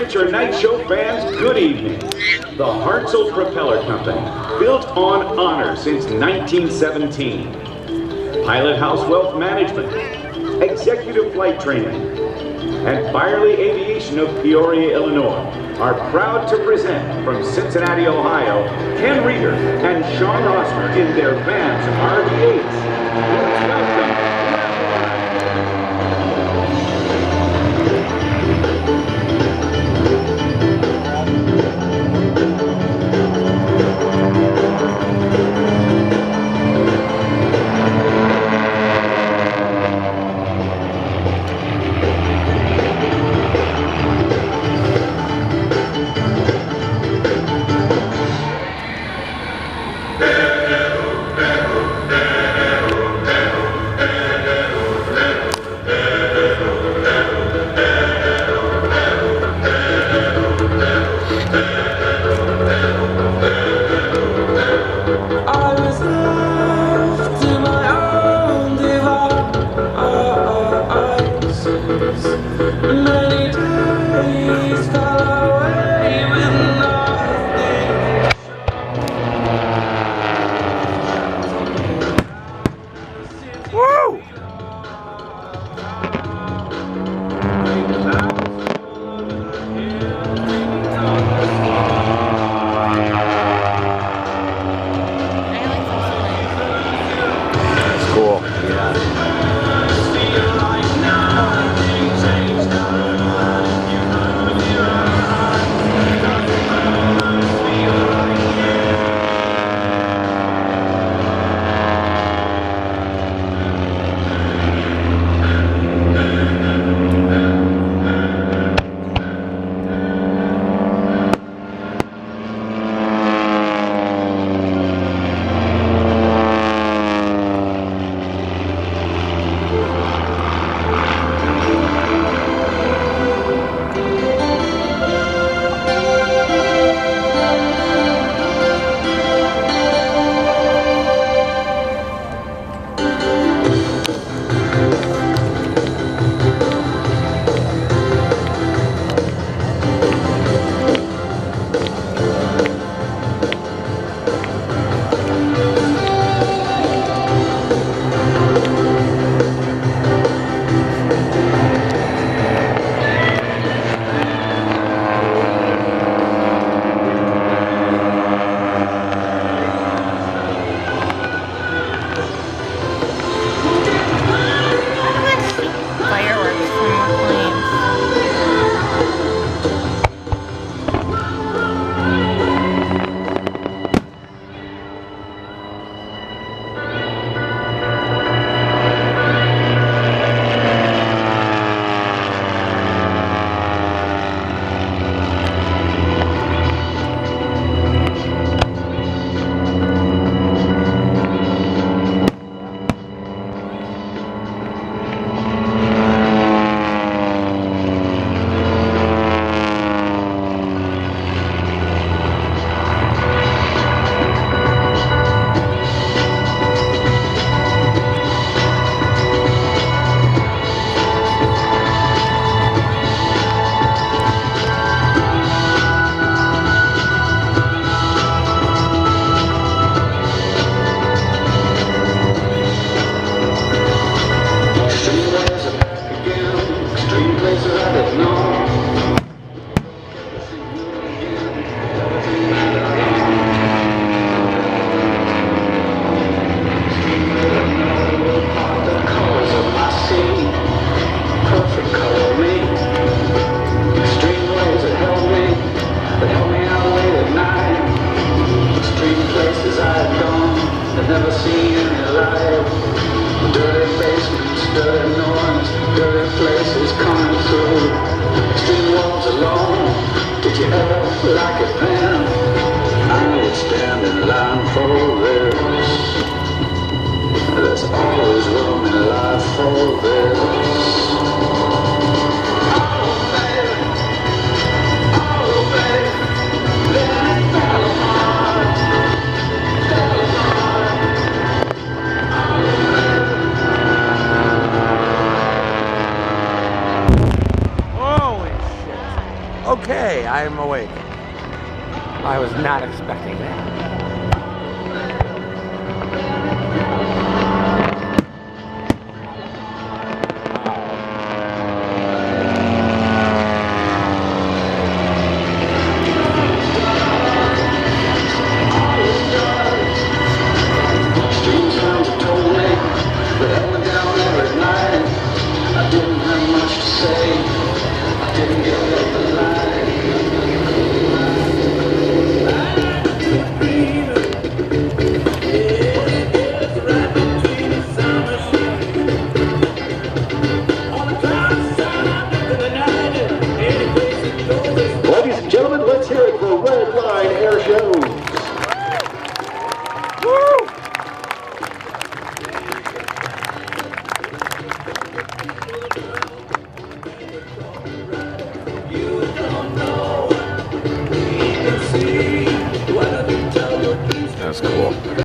Signature Night Show fans, good evening. The Hartzell Propeller Company, built on honor since 1917. Pilot House Wealth Management, Executive Flight Training, and Firely Aviation of Peoria, Illinois are proud to present from Cincinnati, Ohio, Ken Rieger and Sean Rossner in their Vans RV-8s. Let's welcome Okay, I am awake. I was not expecting that. Ladies and gentlemen, let's hear it for Red Line Air Shows. Woo! That's cool.